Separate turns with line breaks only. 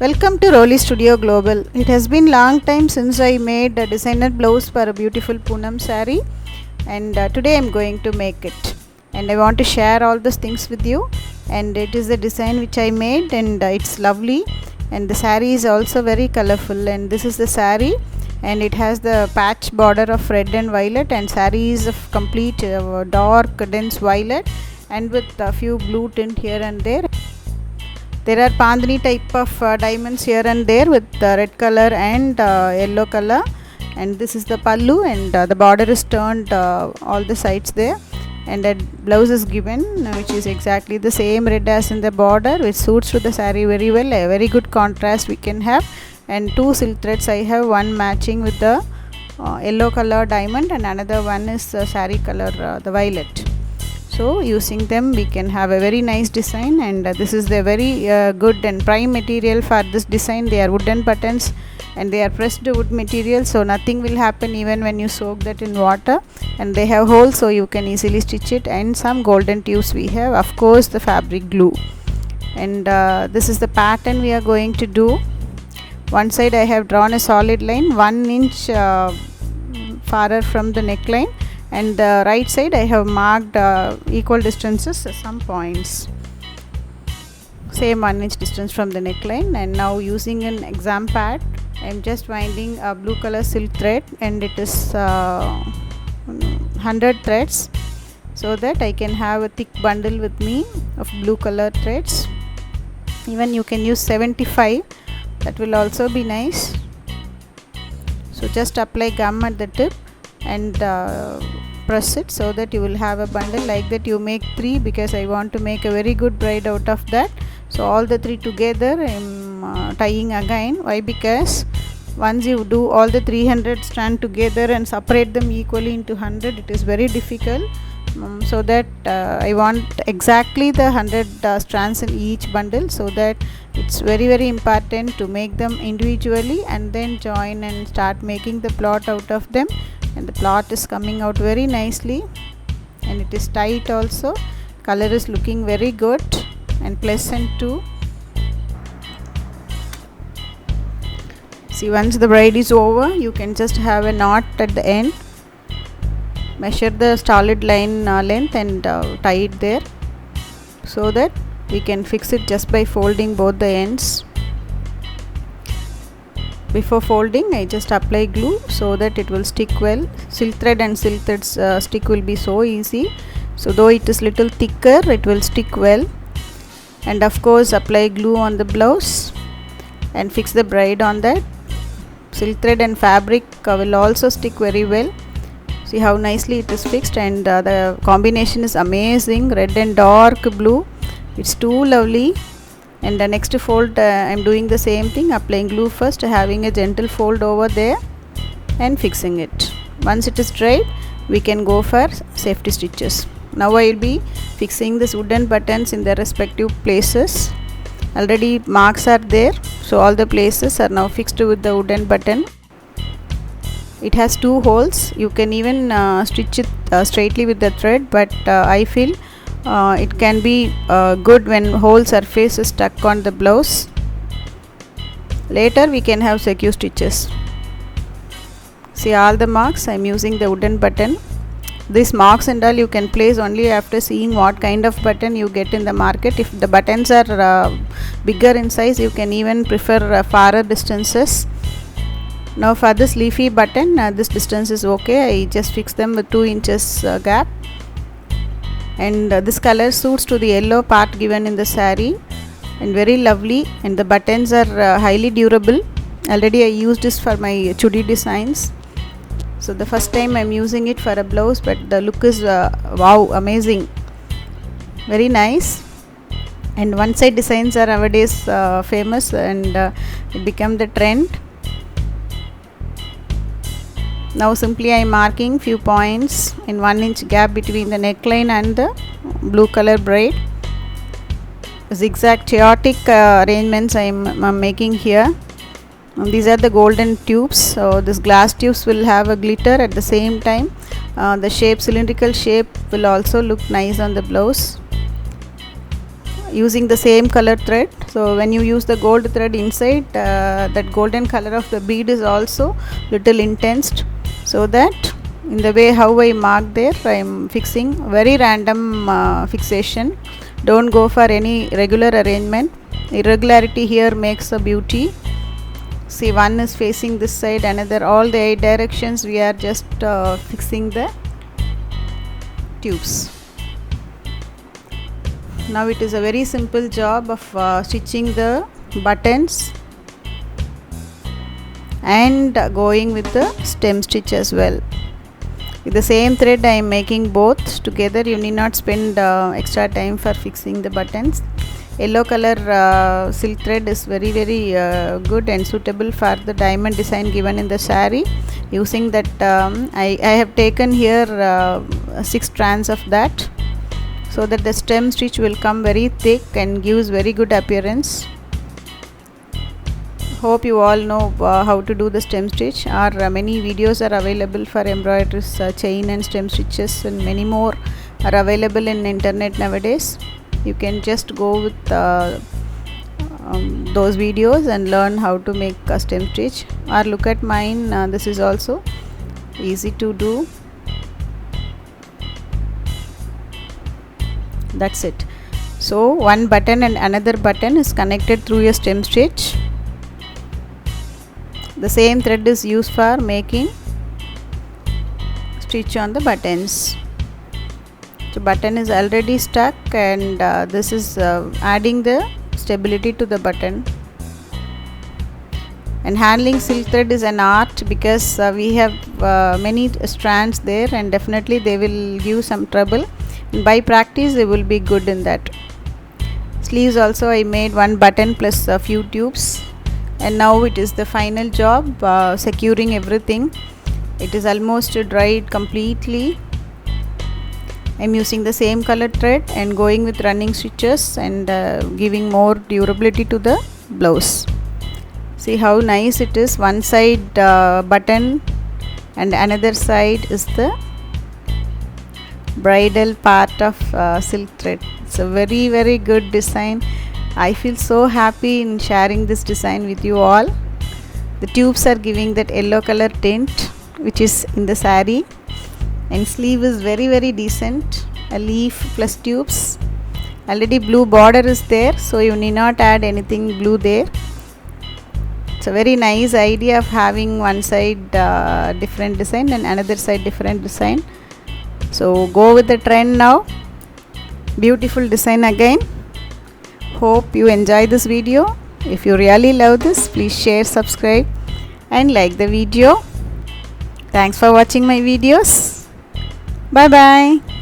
Welcome to Rolly Studio Global. It has been long time since I made a designer blouse for a beautiful Poonam saree, and today I am going to make it, and I want to share all those things with you. And it is a design which I made, and it's lovely, and the saree is also very colorful. And this is the saree, and it has the patch border of red and violet, and saree is of complete dark dense violet and with a few blue tint here and there. There are Pandani type of diamonds here and there with red color and yellow color, and this is the pallu, and the border is turned all the sides there, and a blouse is given which is exactly the same red as in the border, which suits to the saree very well. A very good contrast we can have. And two silk threads I have, one matching with the yellow color diamond and another one is saree color the violet. So using them we can have a very nice design, and this is the very good and prime material for this design. They are wooden buttons and they are pressed wood material, so nothing will happen even when you soak that in water, and they have holes so you can easily stitch it. And some golden tubes we have, of course the fabric glue. And this is the pattern we are going to do. One side I have drawn a solid line 1 inch farther from the neckline, and the right side I have marked equal distances, some points, same 1 inch distance from the neckline. And now using an exam pad I am just winding a blue color silk thread, and it is 100 threads, so that I can have a thick bundle with me of blue color threads. Even you can use 75, that will also be nice. So just apply gum at the tip and press it so that you will have a bundle like that. You make 3 because I want to make a very good bride out of that. So all the 3 together I am tying again. Why? Because once you do all the 300 strand together and separate them equally into 100, it is very difficult. So that I want exactly the 100 strands in each bundle, so that it's very important to make them individually and then join and start making the plot out of them. And the plot is coming out very nicely, and it is tight also. Color is looking very good and pleasant too. See, once the bride is over, you can just have a knot at the end. Measure the solid line length and tie it there, so that we can fix it just by folding both the ends. Before folding I just apply glue so that it will stick well. Silk thread and silk threads stick will be so easy, so though it is little thicker it will stick well. And of course apply glue on the blouse and fix the bride on that. Silk thread and fabric will also stick very well. See how nicely it is fixed, and the combination is amazing, red and dark blue. It's too lovely. And the next fold I am doing the same thing, applying glue first, having a gentle fold over there and fixing it. Once it is dried we can go for safety stitches. Now I will be fixing these wooden buttons in their respective places. Already marks are there, so all the places are now fixed with the wooden button. It has 2 holes. You can even stitch it straightly with the thread, but I feel it can be good when whole surface is stuck on the blouse. Later we can have secure stitches. See all the marks, I am using the wooden button. These marks and all you can place only after seeing what kind of button you get in the market. If the buttons are bigger in size, you can even prefer farther distances. Now for this leafy button, this distance is okay. I just fix them with 2 inches gap. And this color suits to the yellow part given in the saree, and very lovely. And the buttons are highly durable. Already I used this for my chudi designs, so the first time I am using it for a blouse, but the look is wow, amazing, very nice. And one side designs are nowadays famous, and it became the trend. Now simply I am marking few points in 1 inch gap between the neckline and the blue color braid. Zigzag chaotic arrangements I am making here. These are the golden tubes, so this glass tubes will have a glitter at the same time. The shape, cylindrical shape, will also look nice on the blouse. Using the same color thread So when you use the gold thread inside, that golden color of the bead is also little intense, so that in the way how I mark there, I am fixing very random fixation. Don't go for any regular arrangement. Irregularity here makes a beauty. See, one is facing this side, another, all the 8 directions we are just fixing the tubes. Now it is a very simple job of stitching the buttons and going with the stem stitch as well. With the same thread I am making both together. You need not spend extra time for fixing the buttons. Yellow color silk thread is very good and suitable for the diamond design given in the saree. Using that, I have taken here 6 strands of that, so that the stem stitch will come very thick and gives very good appearance. Hope you all know how to do the stem stitch. Many videos are available for embroideries, chain and stem stitches, and many more are available in internet nowadays. You can just go with those videos and learn how to make a stem stitch, or look at mine. This is also easy to do. That's it. So one button and another button is connected through a stem stitch. The same thread is used for making stitch on the buttons. So button is already stuck, and this is adding the stability to the button. And handling silk thread is an art, because we have many strands there, and definitely they will give some trouble. And by practice they will be good in that. Sleeves also I made one button plus a few tubes, and now it is the final job, securing everything. It is almost dried completely. I am using the same color thread and going with running stitches and giving more durability to the blouse. See how nice it is. One side button and another side is the bridal part of silk thread. It's a very good design. I feel so happy in sharing this design with you all. The tubes are giving that yellow color tint which is in the saree, and sleeve is very decent. A leaf plus tubes. Already blue border is there, so you need not add anything blue there. It's a very nice idea of having one side different design and another side different design. So go with the trend now. Beautiful design again. Hope you enjoy this video. If you really love this, please share, subscribe and like the video. Thanks for watching my videos. Bye bye.